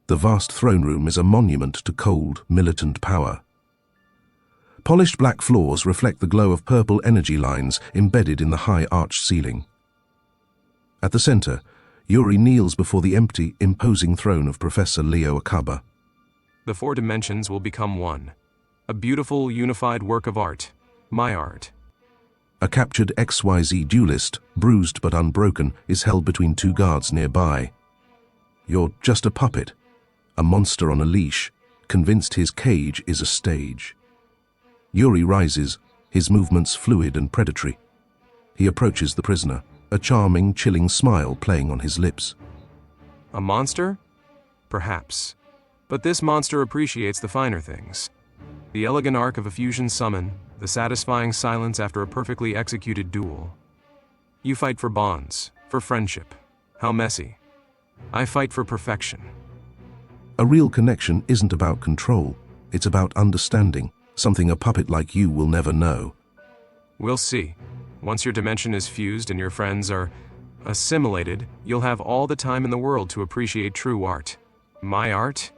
The vast throne room is a monument to cold, militant power. Polished black floors reflect the glow of purple energy lines embedded in the high arched ceiling. At the center, Yuri kneels before the empty, imposing throne of Professor Leo Akaba. The four dimensions will become one. A beautiful, unified work of art. My art. A captured XYZ duelist, bruised but unbroken, is held between two guards nearby. You're just a puppet, a monster on a leash, convinced his cage is a stage. Yuri rises, his movements fluid and predatory. He approaches the prisoner, a charming, chilling smile playing on his lips. A monster? Perhaps. But this monster appreciates the finer things. The elegant arc of a fusion summon, the satisfying silence after a perfectly executed duel. You fight for bonds, for friendship. How messy. I fight for perfection. A real connection isn't about control, it's about understanding, something a puppet like you will never know. We'll see. Once your dimension is fused and your friends are assimilated, you'll have all the time in the world to appreciate true art. My art?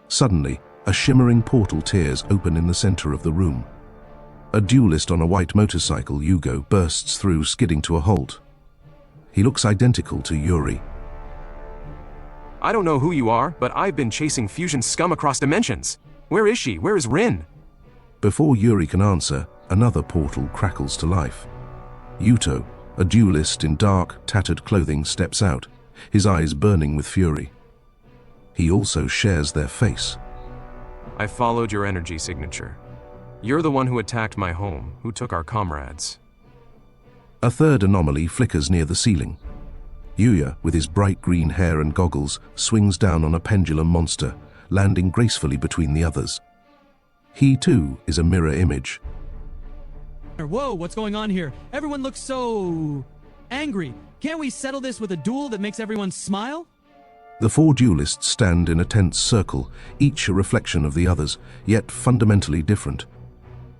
Suddenly, a shimmering portal tears open in the center of the room. A duelist on a white motorcycle, Yugioh, bursts through, skidding to a halt. He looks identical to Yuri. I don't know who you are, but I've been chasing fusion scum across dimensions. Where is she? Where is Rin? Before Yuri can answer, another portal crackles to life. Yugioh, a duelist in dark, tattered clothing, steps out, his eyes burning with fury. He also shares their face. I followed your energy signature. You're the one who attacked my home, who took our comrades. A third anomaly flickers near the ceiling. Yugioh, with his bright green hair and goggles, swings down on a pendulum monster, landing gracefully between the others. He, too, is a mirror image. Whoa, what's going on here? Everyone looks so angry. Can't we settle this with a duel that makes everyone smile? The four duelists stand in a tense circle, each a reflection of the others, yet fundamentally different.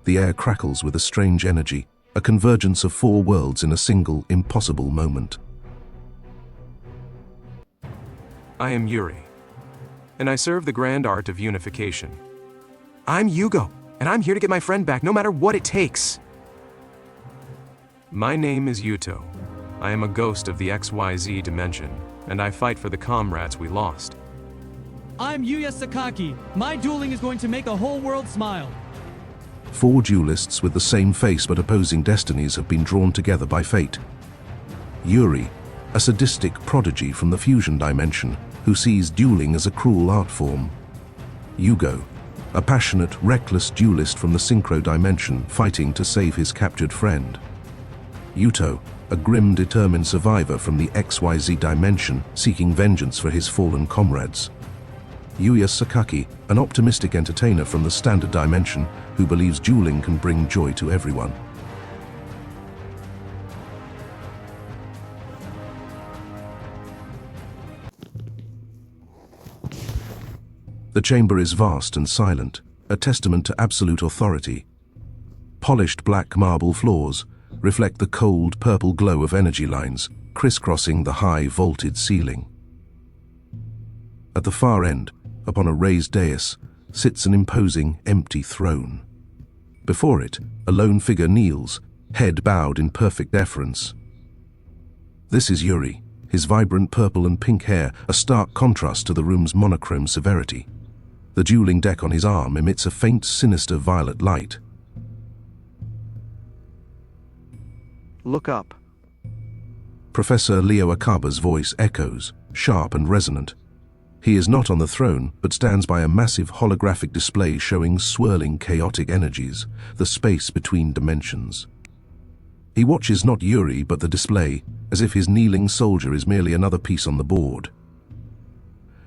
The air crackles with a strange energy, a convergence of four worlds in a single, impossible moment. I am Yuri, and I serve the grand art of unification. I'm Yugioh, and I'm here to get my friend back no matter what it takes. My name is Yugioh. I am a ghost of the XYZ dimension, and I fight for the comrades we lost. I'm Yuya Sakaki. My dueling is going to make the whole world smile. Four duelists with the same face but opposing destinies have been drawn together by fate. Yuri, a sadistic prodigy from the fusion dimension, who sees dueling as a cruel art form. Yugioh, a passionate, reckless duelist from the synchro dimension, fighting to save his captured friend. Yugioh, a grim, determined survivor from the XYZ dimension, seeking vengeance for his fallen comrades. Yuya Sakaki, an optimistic entertainer from the standard dimension, who believes dueling can bring joy to everyone. The chamber is vast and silent, a testament to absolute authority. Polished black marble floors reflect the cold, purple glow of energy lines, crisscrossing the high, vaulted ceiling. At the far end, upon a raised dais, sits an imposing, empty throne. Before it, a lone figure kneels, head bowed in perfect deference. This is Yuri, his vibrant purple and pink hair a stark contrast to the room's monochrome severity. The dueling deck on his arm emits a faint, sinister violet light. Look up. Professor Leo Akaba's voice echoes, sharp and resonant. He is not on the throne, but stands by a massive holographic display showing swirling, chaotic energies, the space between dimensions. He watches not Yuri, but the display, as if his kneeling soldier is merely another piece on the board.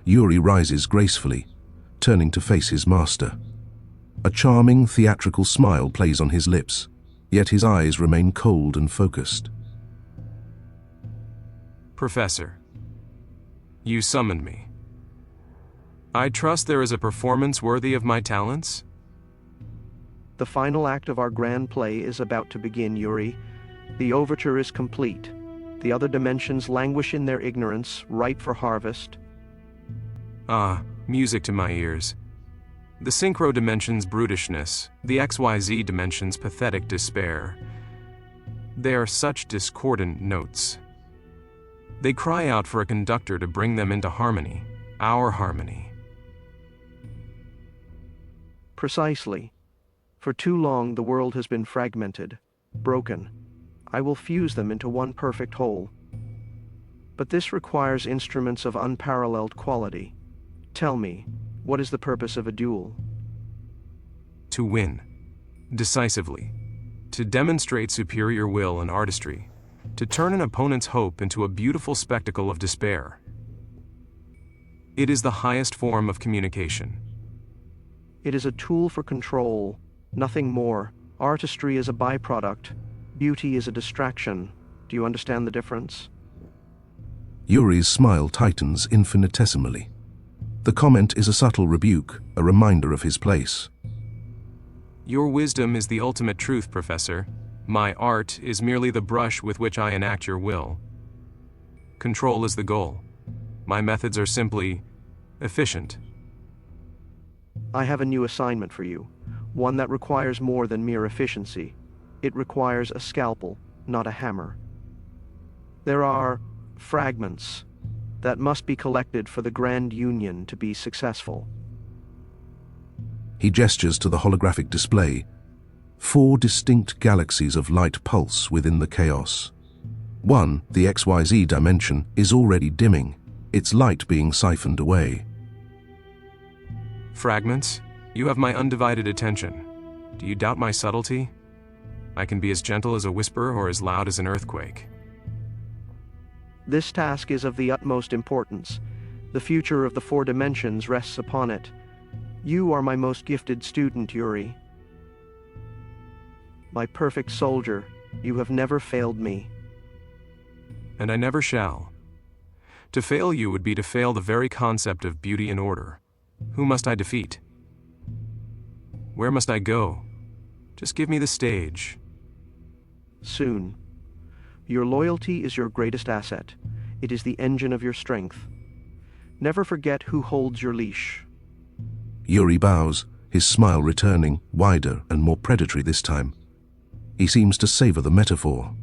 Yuri rises gracefully, turning to face his master. A charming, theatrical smile plays on his lips, yet his eyes remain cold and focused. Professor, you summoned me. I trust there is a performance worthy of my talents? The final act of our grand play is about to begin, Yuri. The overture is complete. The other dimensions languish in their ignorance, ripe for harvest. Ah, music to my ears. The synchro dimension's brutishness, the XYZ dimension's pathetic despair. They are such discordant notes. They cry out for a conductor to bring them into harmony, our harmony. Precisely. For too long the world has been fragmented, broken. I will fuse them into one perfect whole. But this requires instruments of unparalleled quality. Tell me, what is the purpose of a duel? To win. Decisively. To demonstrate superior will and artistry. To turn an opponent's hope into a beautiful spectacle of despair. It is the highest form of communication. It is a tool for control, nothing more. Artistry is a byproduct. Beauty is a distraction. Do you understand the difference? Yuri's smile tightens infinitesimally. The comment is a subtle rebuke, a reminder of his place. Your wisdom is the ultimate truth, Professor. My art is merely the brush with which I enact your will. Control is the goal. My methods are simply efficient. I have a new assignment for you, one that requires more than mere efficiency. It requires a scalpel, not a hammer. There are fragments that must be collected for the Grand Union to be successful. He gestures to the holographic display. 4 distinct galaxies of light pulse within the chaos. One, the XYZ dimension, is already dimming, its light being siphoned away. Fragments, you have my undivided attention. Do you doubt my subtlety? I can be as gentle as a whisper or as loud as an earthquake. This task is of the utmost importance. The future of the 4 dimensions rests upon it. You are my most gifted student, Yuri. My perfect soldier, you have never failed me. And I never shall. To fail you would be to fail the very concept of beauty and order. Who must I defeat? Where must I go? Just give me the stage. Soon. Your loyalty is your greatest asset. It is the engine of your strength. Never forget who holds your leash. Yuri bows, his smile returning, wider and more predatory this time. He seems to savor the metaphor.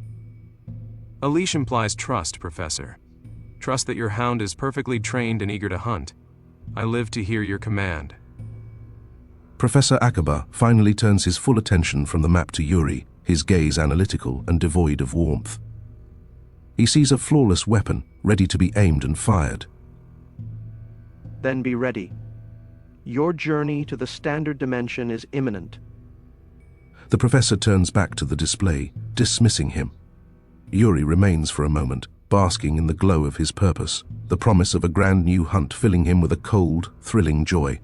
A leash implies trust, Professor. Trust that your hound is perfectly trained and eager to hunt. I live to hear your command. Professor Akaba finally turns his full attention from the map to Yuri, his gaze analytical and devoid of warmth. He sees a flawless weapon, ready to be aimed and fired. Then be ready. Your journey to the standard dimension is imminent. The professor turns back to the display, dismissing him. Yuri remains for a moment, basking in the glow of his purpose, the promise of a grand new hunt filling him with a cold, thrilling joy.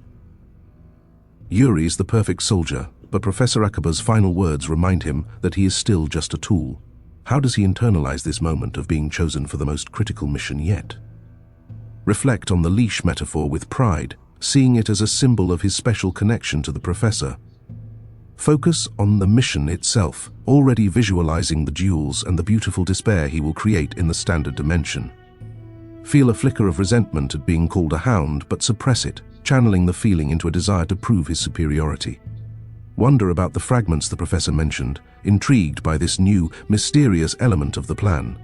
Yuri is the perfect soldier, but Professor Akaba's final words remind him that he is still just a tool. How does he internalize this moment of being chosen for the most critical mission yet? Reflect on the leash metaphor with pride, seeing it as a symbol of his special connection to the professor. Focus on the mission itself, already visualizing the duels and the beautiful despair he will create in the standard dimension. Feel a flicker of resentment at being called a hound, but suppress it, channeling the feeling into a desire to prove his superiority. Wonder about the fragments the professor mentioned, intrigued by this new, mysterious element of the plan.